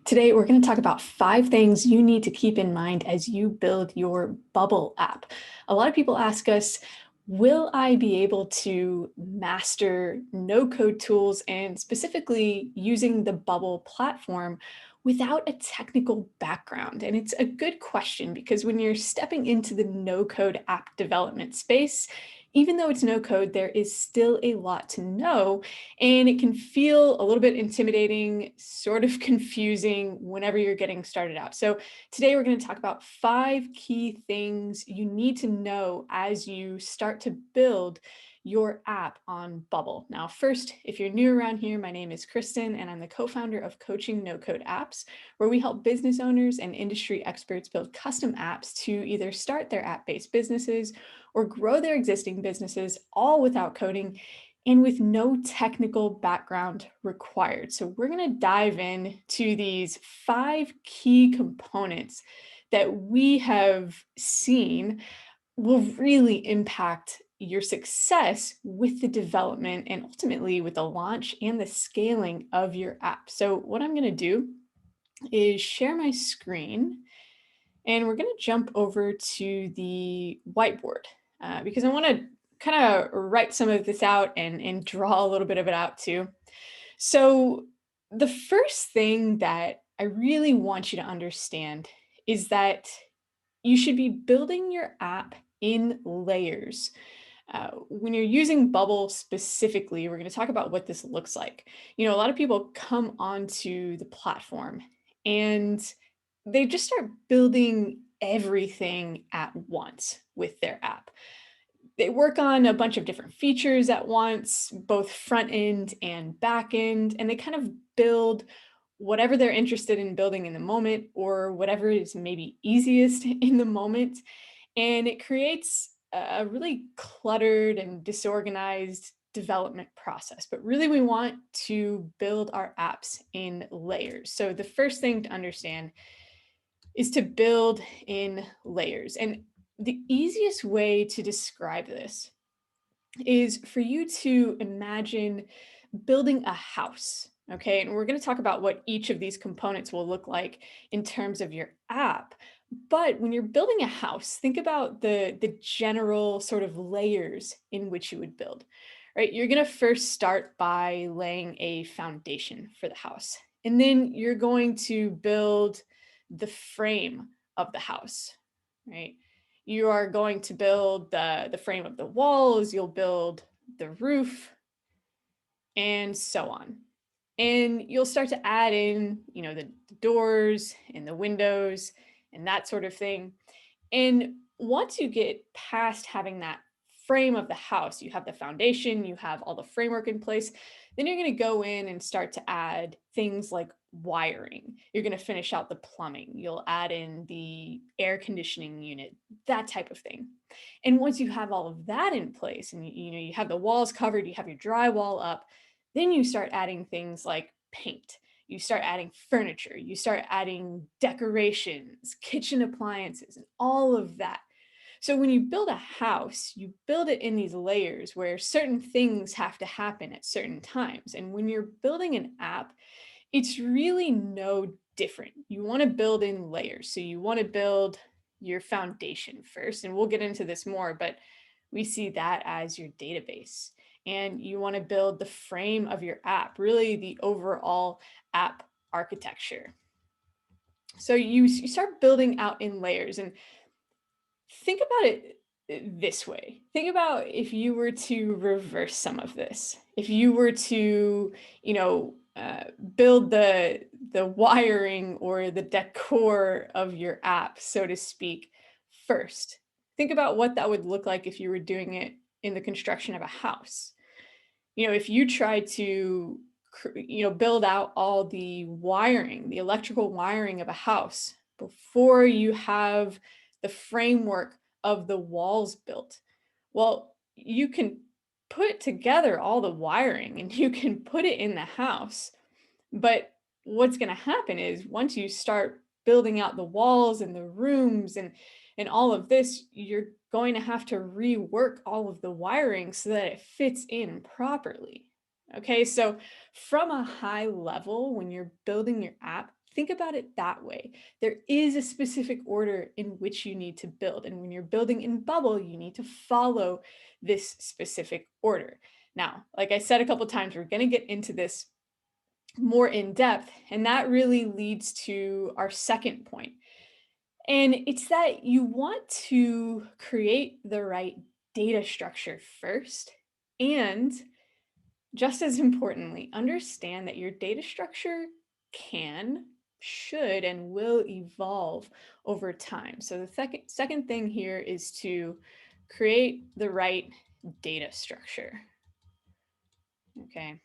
Today, we're going to talk about 5 things you need to keep in mind as you build your Bubble app. A lot of people ask us, will I be able to master no-code tools and specifically using the Bubble platform without a technical background? And it's a good question because when you're stepping into the no-code app development space, even though it's no code, there is still a lot to know, and it can feel a little bit intimidating, sort of confusing whenever you're getting started out. So today we're going to talk about 5 key things you need to know as you start to build your app on Bubble. Now, first, if you're new around here, my name is Kristen, and I'm the co-founder of Coaching No Code Apps, where we help business owners and industry experts build custom apps to either start their app-based businesses or grow their existing businesses, all without coding and with no technical background required. So we're going to dive in to these 5 key components that we have seen will really impact your success with the development and ultimately with the launch and the scaling of your app. So what I'm going to do is share my screen, and we're going to jump over to the whiteboard because I want to kind of write some of this out and draw a little bit of it out too. So the first thing that I really want you to understand is that you should be building your app in layers. When you're using Bubble specifically, we're going to talk about what this looks like. A lot of people come onto the platform and they just start building everything at once with their app. They work on a bunch of different features at once, both front end and back end, and they kind of build whatever they're interested in building in the moment or whatever is maybe easiest in the moment. And it creates a really cluttered and disorganized development process. But really, we want to build our apps in layers. So the first thing to understand is to build in layers. And the easiest way to describe this is for you to imagine building a house. Okay, and we're going to talk about what each of these components will look like in terms of your app. But when you're building a house, think about the general sort of layers in which you would build, right? You're going to first start by laying a foundation for the house, and then you're going to build the frame of the house, right? You are going to build the frame of the walls, you'll build the roof, and so on. And you'll start to add in, the doors and the windows and that sort of thing. And once you get past having that frame of the house, you have the foundation, you have all the framework in place, then you're going to go in and start to add things like wiring. You're going to finish out the plumbing. You'll add in the air conditioning unit, that type of thing. And once you have all of that in place and you have the walls covered, you have your drywall up, then you start adding things like paint. You start adding furniture, you start adding decorations, kitchen appliances, and all of that. So when you build a house, you build it in these layers where certain things have to happen at certain times. And when you're building an app, it's really no different. You want to build in layers. So you want to build your foundation first, and we'll get into this more, but we see that as your database. And you want to build the frame of your app, really the overall app architecture. So you start building out in layers, and think about it this way. Think about if you were to reverse some of this. If you were to, build the wiring or the decor of your app, so to speak, first. Think about what that would look like if you were doing it in the construction of a house. If you try to, build out all the wiring, the electrical wiring of a house before you have the framework of the walls built, well, you can put together all the wiring and you can put it in the house. But what's going to happen is once you start building out the walls and the rooms and all of this, you're going to have to rework all of the wiring so that it fits in properly. Okay, so from a high level, when you're building your app, think about it that way. There is a specific order in which you need to build. And when you're building in Bubble, you need to follow this specific order. Now, like I said a couple times, we're going to get into this more in depth, and that really leads to our second point. And it's that you want to create the right data structure first, and just as importantly, understand that your data structure can, should, and will evolve over time. So the second thing here is to create the right data structure. Okay.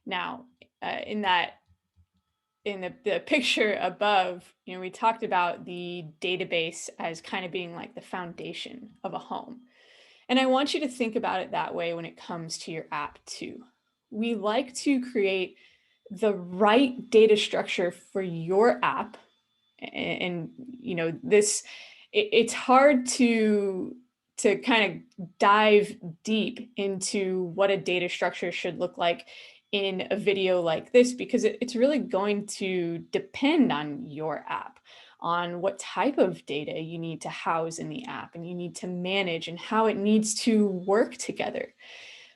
Now, in the picture above, we talked about the database as kind of being like the foundation of a home. And I want you to think about it that way when it comes to your app too. We like to create the right data structure for your app. And this it's hard to kind of dive deep into what a data structure should look like in a video like this, because it's really going to depend on your app, on what type of data you need to house in the app and you need to manage and how it needs to work together.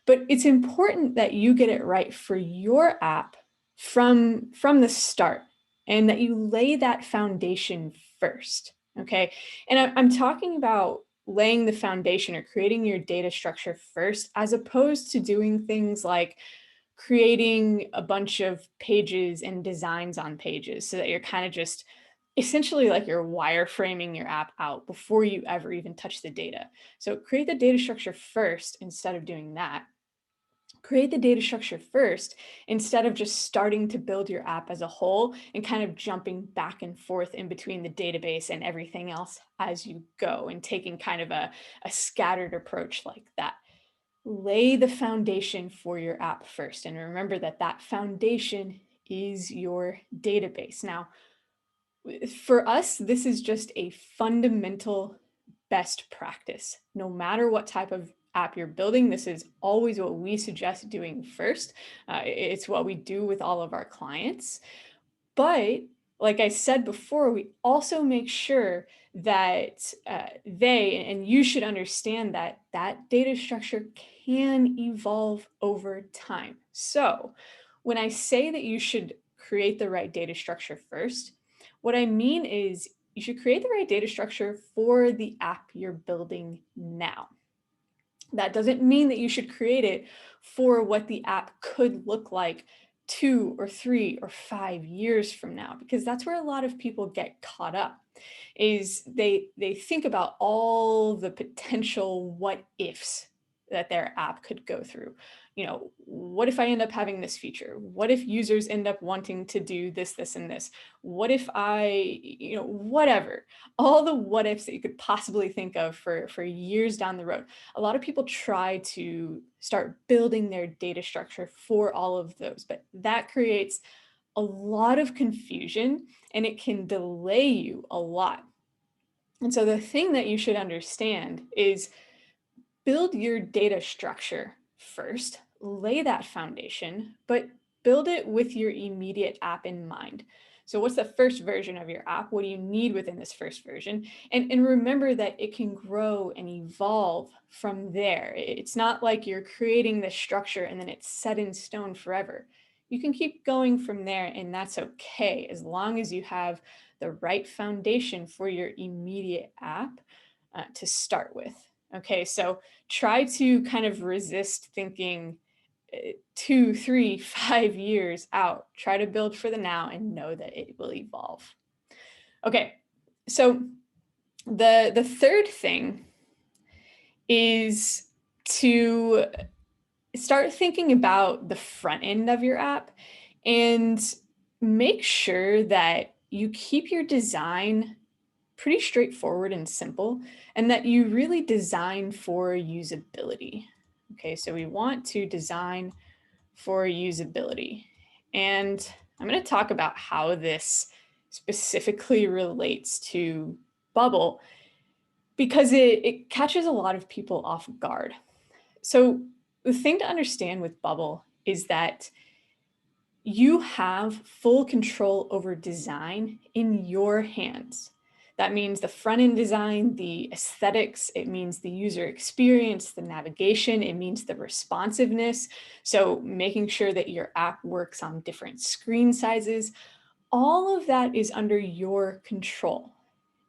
But it's important that you get it right for your app from the start, and that you lay that foundation first. Okay. And I'm talking about laying the foundation or creating your data structure first, as opposed to doing things like creating a bunch of pages and designs on pages, so that you're kind of just essentially like you're wireframing your app out before you ever even touch the data. So create the data structure first instead of doing that. Create the data structure first instead of just starting to build your app as a whole and kind of jumping back and forth in between the database and everything else as you go, and taking kind of a scattered approach like that. Lay the foundation for your app first, and remember that that foundation is your database. Now, for us, this is just a fundamental best practice. No matter what type of app you're building, this is always what we suggest doing first. It's what we do with all of our clients. But like I said before, we also make sure that and you should understand that that data structure can evolve over time. So when I say that you should create the right data structure first, what I mean is you should create the right data structure for the app you're building now. That doesn't mean that you should create it for what the app could look like 2 or 3 or 5 years from now, because that's where a lot of people get caught up. Is they think about all the potential what ifs that their app could go through. What if I end up having this feature? What if users end up wanting to do this, this, and this? What if whatever, all the what ifs that you could possibly think of for years down the road. A lot of people try to start building their data structure for all of those, but that creates a lot of confusion and it can delay you a lot. And so the thing that you should understand is build your data structure first, lay that foundation, but build it with your immediate app in mind. So what's the first version of your app? What do you need within this first version? And remember that it can grow and evolve from there. It's not like you're creating this structure and then it's set in stone forever. You can keep going from there, and that's okay, as long as you have the right foundation for your immediate app to start with. Okay, so try to kind of resist thinking 2, 3, 5 years out. Try to build for the now and know that it will evolve. Okay, so the third thing is to start thinking about the front end of your app and make sure that you keep your design pretty straightforward and simple, and that you really design for usability. Okay, so we want to design for usability. And I'm going to talk about how this specifically relates to Bubble, because it catches a lot of people off guard. So the thing to understand with Bubble is that you have full control over design in your hands. That means the front end design, the aesthetics, it means the user experience, the navigation, it means the responsiveness. So making sure that your app works on different screen sizes, all of that is under your control.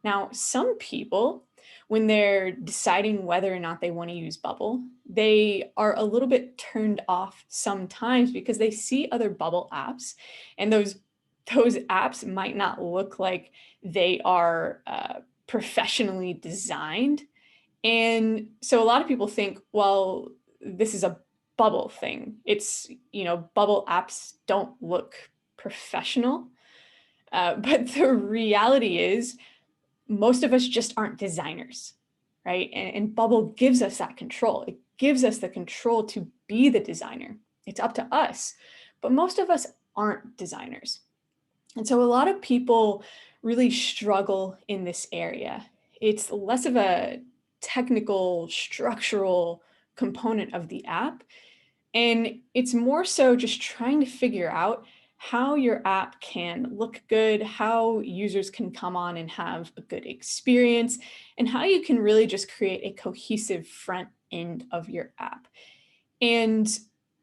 Now, some people, when they're deciding whether or not they want to use Bubble, they are a little bit turned off sometimes because they see other Bubble apps, and those apps might not look like they are professionally designed. And so a lot of people think, well, this is a Bubble thing. It's, Bubble apps don't look professional. But the reality is, most of us just aren't designers, right? And Bubble gives us that control. It gives us the control to be the designer. It's up to us. But most of us aren't designers. And so a lot of people really struggle in this area. It's less of a technical, structural component of the app, and it's more so just trying to figure out how your app can look good, how users can come on and have a good experience, and how you can really just create a cohesive front end of your app. And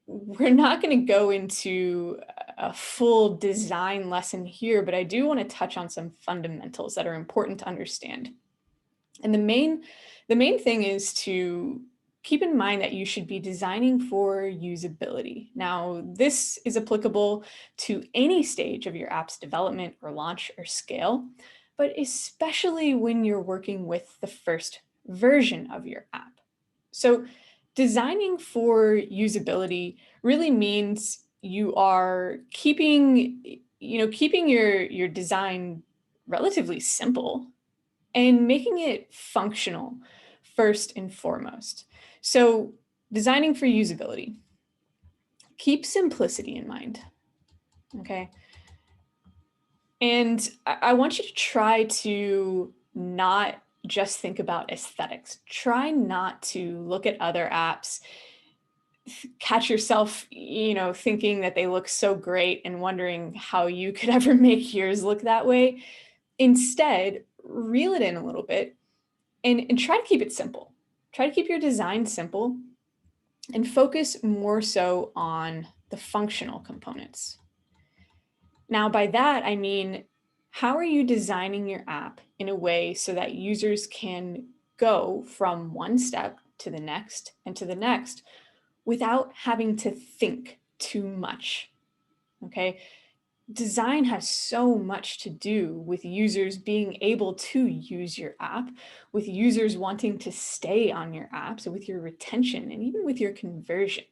we're not going to go into a full design lesson here, but I do want to touch on some fundamentals that are important to understand. And the main thing is to keep in mind that you should be designing for usability. Now, this is applicable to any stage of your app's development or launch or scale, but especially when you're working with the first version of your app. So designing for usability really means you are keeping your design relatively simple and making it functional first and foremost. So designing for usability, keep simplicity in mind, okay? And I want you to try to not just think about aesthetics. Try not to look at other apps, catch yourself, thinking that they look so great and wondering how you could ever make yours look that way. Instead, reel it in a little bit and try to keep it simple. Try to keep your design simple and focus more so on the functional components. Now, by that, I mean, how are you designing your app in a way so that users can go from one step to the next and to the next without having to think too much? Okay. Design has so much to do with users being able to use your app, with users wanting to stay on your app, so with your retention and even with your conversion.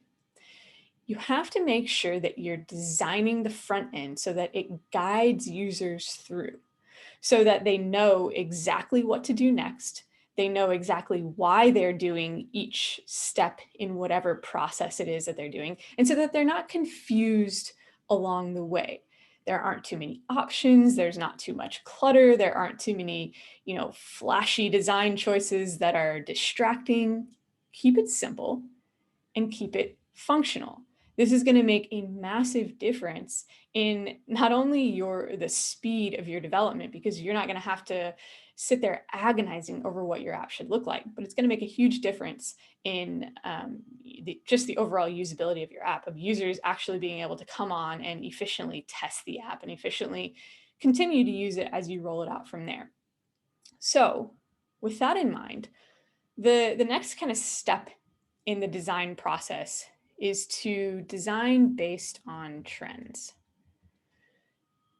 You have to make sure that you're designing the front end so that it guides users through, so that they know exactly what to do next. They know exactly why they're doing each step in whatever process it is that they're doing, and so that they're not confused along the way. There aren't too many options, there's not too much clutter, there aren't too many, flashy design choices that are distracting. Keep it simple and keep it functional. This is going to make a massive difference in not only the speed of your development, because you're not going to have to sit there agonizing over what your app should look like, but it's going to make a huge difference in just the overall usability of your app, of users actually being able to come on and efficiently test the app and efficiently continue to use it as you roll it out from there. So with that in mind, the next kind of step in the design process is to design based on trends.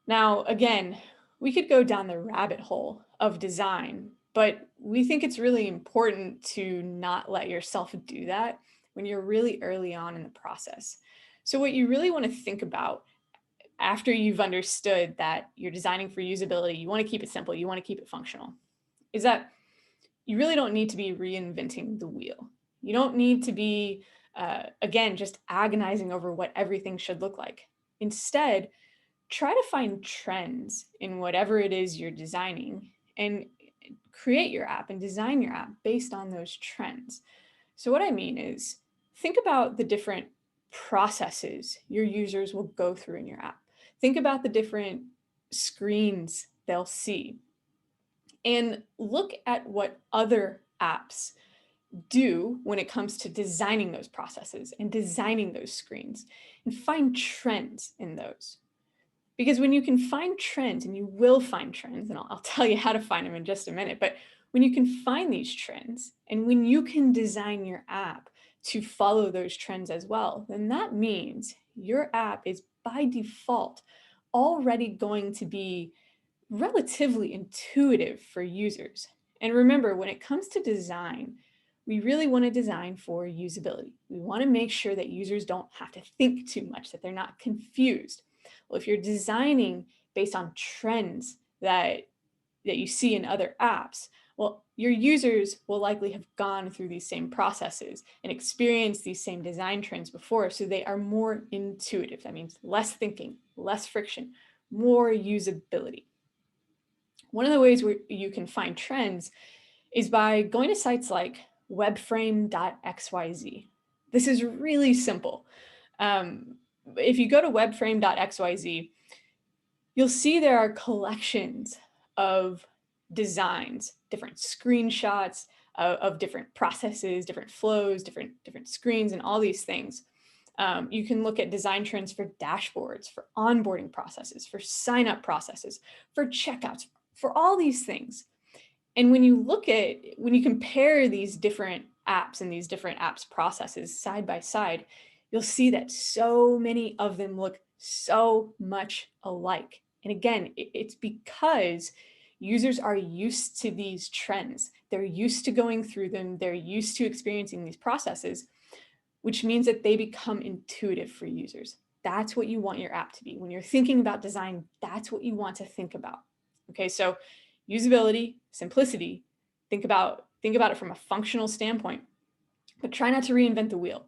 Now, again, we could go down the rabbit hole of design, but we think it's really important to not let yourself do that when you're really early on in the process. So what you really want to think about after you've understood that you're designing for usability, you want to keep it simple, you want to keep it functional, is that you really don't need to be reinventing the wheel. You don't need to be, again, just agonizing over what everything should look like. Instead, try to find trends in whatever it is you're designing and create your app and design your app based on those trends. So what I mean is, think about the different processes your users will go through in your app. Think about the different screens they'll see and look at what other apps do when it comes to designing those processes and designing those screens, and find trends in those. Because when you can find trends, and you will find trends, and I'll tell you how to find them in just a minute, but when you can find these trends and when you can design your app to follow those trends as well, then that means your app is by default already going to be relatively intuitive for users. And remember, when it comes to design, we really want to design for usability. We want to make sure that users don't have to think too much, that they're not confused. Well, if you're designing based on trends that you see in other apps, well, your users will likely have gone through these same processes and experienced these same design trends before, so they are more intuitive. That means less thinking, less friction, more usability. One of the ways where you can find trends is by going to sites like webframe.xyz. This is really simple. If you go to webframe.xyz, you'll see there are collections of designs, different screenshots of different processes, different flows, different screens, and all these things. You can look at design trends for dashboards, for onboarding processes, for sign-up processes, for checkouts, for all these things. And when you compare these different apps and these different apps processes side by side, you'll see that so many of them look so much alike. And again, it's because users are used to these trends. They're used to going through them. They're used to experiencing these processes, which means that they become intuitive for users. That's what you want your app to be. When you're thinking about design, that's what you want to think about. Okay, so usability, simplicity, think about it from a functional standpoint, but try not to reinvent the wheel,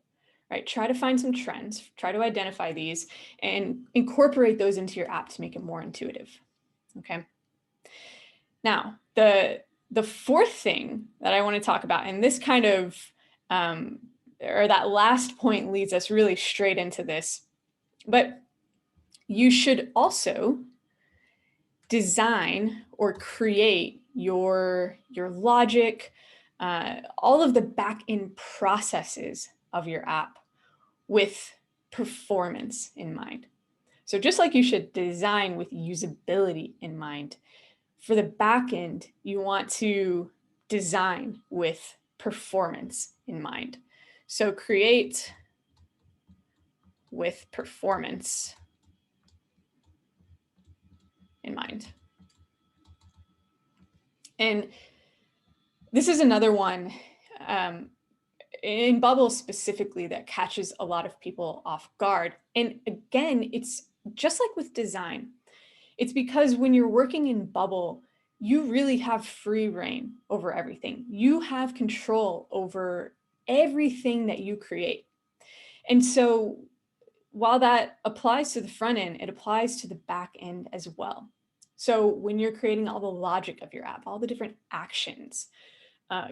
right? Try to find some trends, try to identify these and incorporate those into your app to make it more intuitive, okay? Now, the fourth thing that I want to talk about, and this kind of, or that last point leads us really straight into this, but you should also design or create your logic, all of the back-end processes of your app with performance in mind. So just like you should design with usability in mind, for the back end, you want to design with performance in mind. So create with performance in mind. And this is another one in Bubble specifically that catches a lot of people off guard. And again, it's just like with design. It's because when you're working in Bubble, you really have free reign over everything. You have control over everything that you create. And so while that applies to the front end, it applies to the back end as well. So when you're creating all the logic of your app, all the different actions,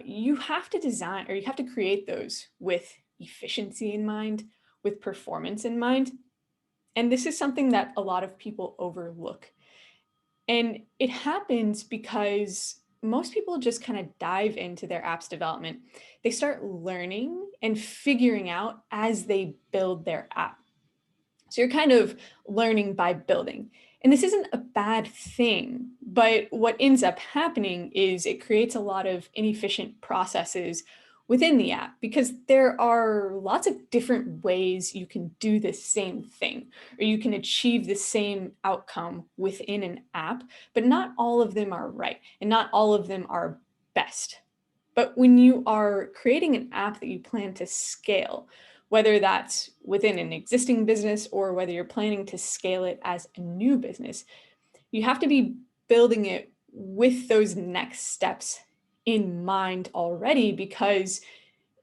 you have to design, or you have to create those with efficiency in mind, with performance in mind. And this is something that a lot of people overlook. And it happens because most people just kind of dive into their app's development. They start learning and figuring out as they build their app. So you're kind of learning by building. And this isn't a bad thing, but what ends up happening is it creates a lot of inefficient processes within the app, because there are lots of different ways you can do the same thing, or you can achieve the same outcome within an app, but not all of them are right, and not all of them are best. But when you are creating an app that you plan to scale, whether that's within an existing business or whether you're planning to scale it as a new business, you have to be building it with those next steps in mind already, because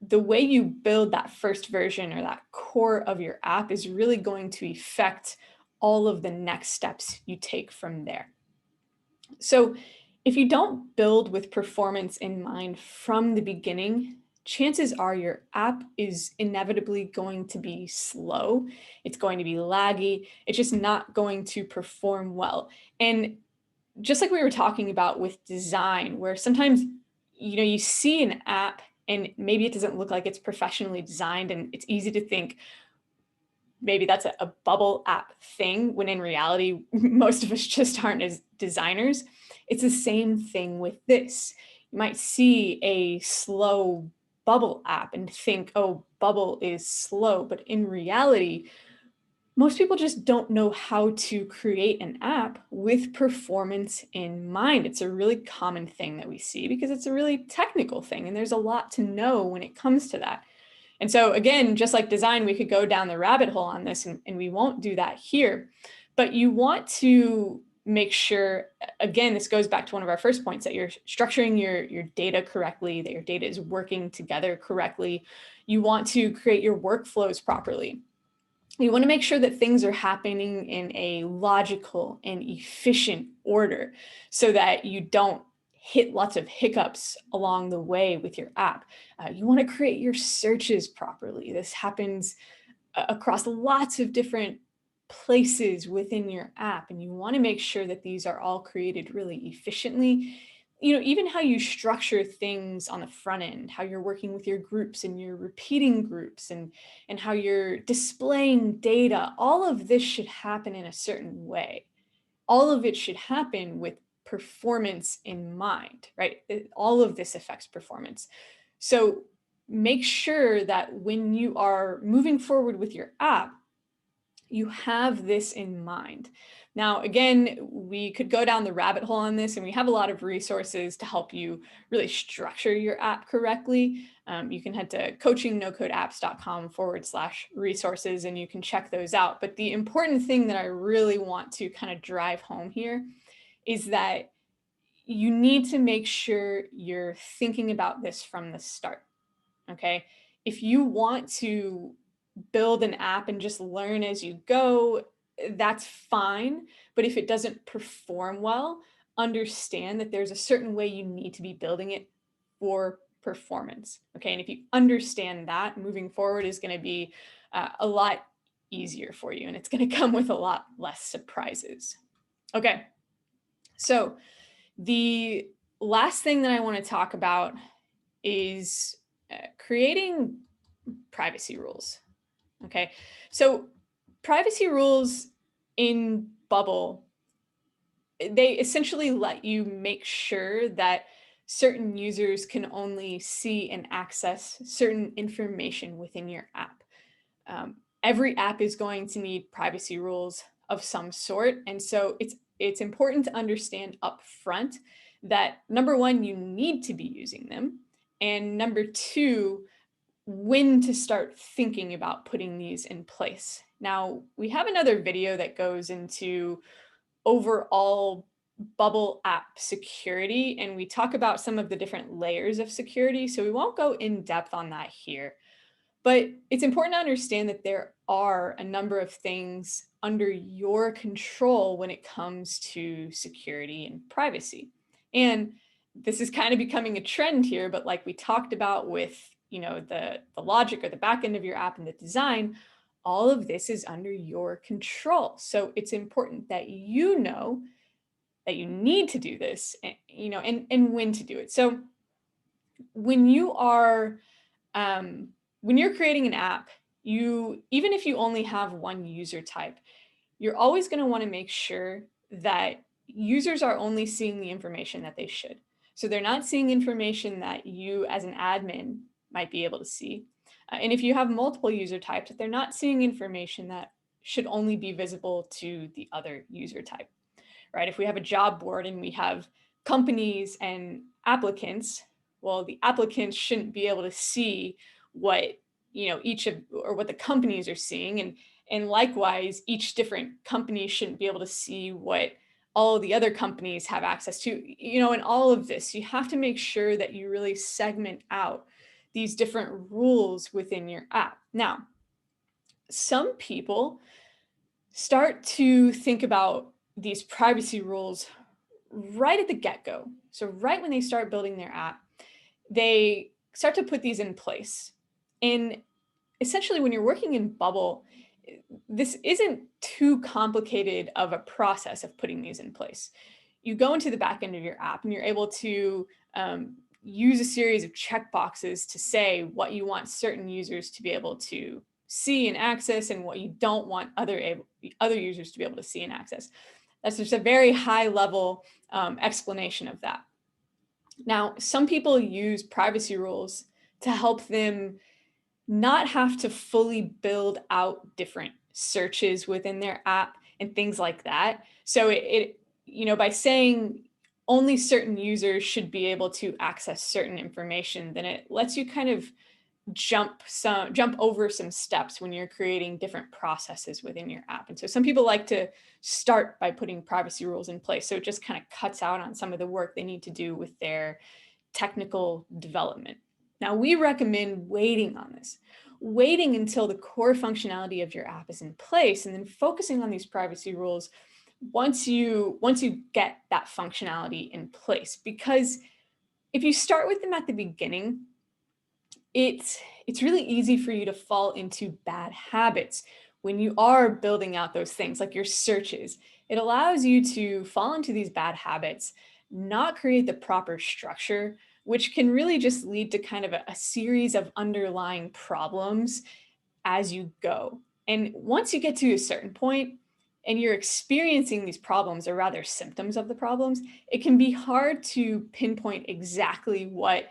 the way you build that first version or that core of your app is really going to affect all of the next steps you take from there. So if you don't build with performance in mind from the beginning, chances are your app is inevitably going to be slow. It's going to be laggy. It's just not going to perform well. And just like we were talking about with design, where sometimes, you see an app and maybe it doesn't look like it's professionally designed, and it's easy to think maybe that's a bubble app thing, when in reality, most of us just aren't as designers. It's the same thing with this. You might see a slow bubble app and think, oh, bubble is slow. But in reality, most people just don't know how to create an app with performance in mind. It's a really common thing that we see because it's a really technical thing, and there's a lot to know when it comes to that. And so again, just like design, we could go down the rabbit hole on this, and we won't do that here. But you want to make sure, again, this goes back to one of our first points, that you're structuring your data correctly, that your data is working together correctly. You want to create your workflows properly. You want to make sure that things are happening in a logical and efficient order so that you don't hit lots of hiccups along the way with your app. You want to create your searches properly. This happens across lots of different places within your app, and you want to make sure that these are all created really efficiently. Even how you structure things on the front end, how you're working with your groups and your repeating groups, and how you're displaying data, all of this should happen in a certain way. All of it should happen with performance in mind, right? All of this affects performance. So make sure that when you are moving forward with your app, you have this in mind. Now, again, we could go down the rabbit hole on this, and we have a lot of resources to help you really structure your app correctly. You can head to coachingnocodeapps.com/resources, and you can check those out. But the important thing that I really want to kind of drive home here is that you need to make sure you're thinking about this from the start. Okay. If you want to build an app and just learn as you go, that's fine. But if it doesn't perform well, understand that there's a certain way you need to be building it for performance. Okay. And if you understand that, moving forward is going to be a lot easier for you, and it's going to come with a lot less surprises. Okay. So the last thing that I want to talk about is creating privacy rules. Okay, so privacy rules in Bubble, they essentially let you make sure that certain users can only see and access certain information within your app. Every app is going to need privacy rules of some sort, and so it's important to understand upfront that, number one, you need to be using them, and number two, when to start thinking about putting these in place. Now, we have another video that goes into overall Bubble app security, and we talk about some of the different layers of security, so we won't go in depth on that here. But it's important to understand that there are a number of things under your control when it comes to security and privacy. And this is kind of becoming a trend here, but like we talked about with, the logic or the back end of your app and the design, all of this is under your control. So it's important that you know that you need to do this, and when to do it. So when you are when you're creating an app, even if you only have one user type, you're always going to want to make sure that users are only seeing the information that they should. So they're not seeing information that you as an admin might be able to see. And if you have multiple user types, they're not seeing information that should only be visible to the other user type, right? If we have a job board and we have companies and applicants, well, the applicants shouldn't be able to see what each of, or what the companies are seeing, and likewise, each different company shouldn't be able to see what all the other companies have access to. And all of this, you have to make sure that you really segment out these different rules within your app. Now, some people start to think about these privacy rules right at the get-go. So right when they start building their app, they start to put these in place. And essentially, when you're working in Bubble, this isn't too complicated of a process of putting these in place. You go into the back end of your app and you're able to use a series of checkboxes to say what you want certain users to be able to see and access and what you don't want other users to be able to see and access. That's just a very high level explanation of that. Now, some people use privacy rules to help them not have to fully build out different searches within their app and things like that. So by saying only certain users should be able to access certain information, then it lets you kind of jump over some steps when you're creating different processes within your app. And so some people like to start by putting privacy rules in place. So it just kind of cuts out on some of the work they need to do with their technical development. Now, we recommend waiting on this, waiting until the core functionality of your app is in place, and then focusing on these privacy rules once you get that functionality in place. Because if you start with them at the beginning, it's really easy for you to fall into bad habits when you are building out those things like your searches. It allows you to fall into these bad habits, not create the proper structure, which can really just lead to kind of a series of underlying problems as you go. And once you get to a certain point and you're experiencing these problems, or rather symptoms of the problems, it can be hard to pinpoint exactly what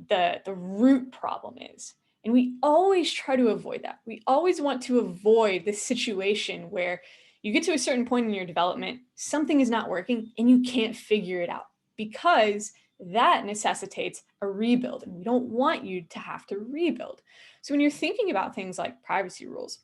the root problem is. And we always try to avoid that. We always want to avoid this situation where you get to a certain point in your development, something is not working, and you can't figure it out, because that necessitates a rebuild, and we don't want you to have to rebuild. So when you're thinking about things like privacy rules,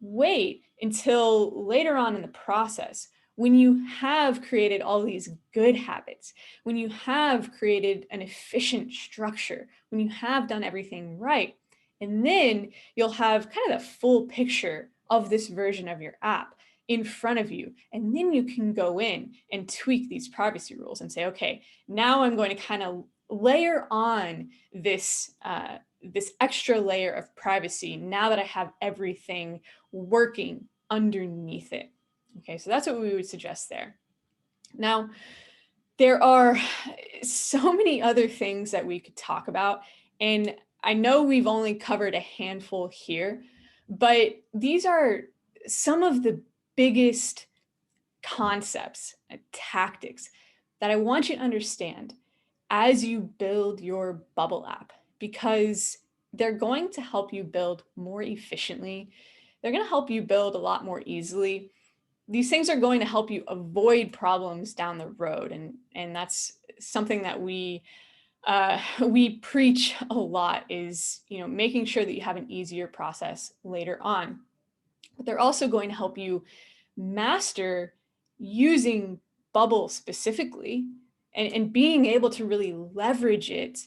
wait until later on in the process, when you have created all these good habits, when you have created an efficient structure, when you have done everything right, and then you'll have kind of the full picture of this version of your app in front of you. And then you can go in and tweak these privacy rules and say, okay, now I'm going to kind of layer on this extra layer of privacy now that I have everything working underneath it. Okay, so that's what we would suggest there. Now, there are so many other things that we could talk about, and I know we've only covered a handful here, but these are some of the biggest concepts and tactics that I want you to understand as you build your Bubble app, because they're going to help you build more efficiently. They're going to help you build a lot more easily. These things are going to help you avoid problems down the road. And that's something that we preach a lot, is, making sure that you have an easier process later on. But they're also going to help you master using Bubble specifically, and being able to really leverage it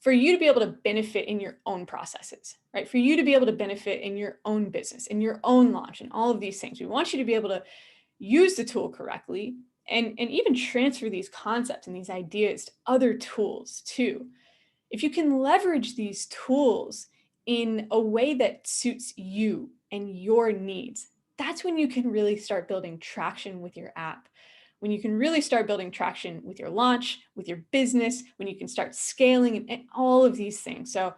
for you to be able to benefit in your own processes, right? For you to be able to benefit in your own business, in your own launch, and all of these things. We want you to be able to use the tool correctly, and even transfer these concepts and these ideas to other tools too. If you can leverage these tools in a way that suits you and your needs, that's when you can really start building traction with your app. When you can really start building traction with your launch, with your business, when you can start scaling, and all of these things. So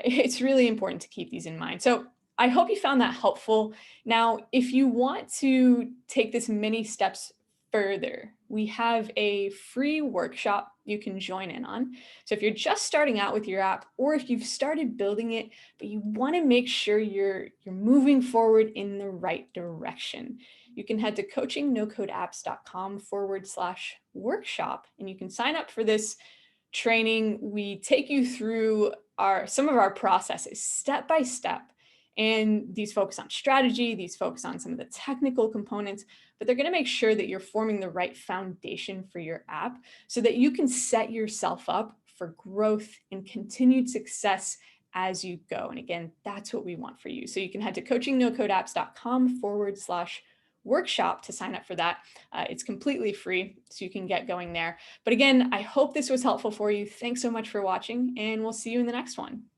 it's really important to keep these in mind. So I hope you found that helpful. Now, if you want to take this many steps further, we have a free workshop you can join in on. So if you're just starting out with your app, or if you've started building it, but you want to make sure you're moving forward in the right direction, you can head to coachingnocodeapps.com/workshop, and you can sign up for this training. We take you through some of our processes step by step. And these focus on strategy, these focus on some of the technical components, but they're going to make sure that you're forming the right foundation for your app so that you can set yourself up for growth and continued success as you go. And again, that's what we want for you. So you can head to coachingnocodeapps.com/workshop workshop to sign up for that. It's completely free, so you can get going there. But again, I hope this was helpful for you. Thanks so much for watching, and we'll see you in the next one.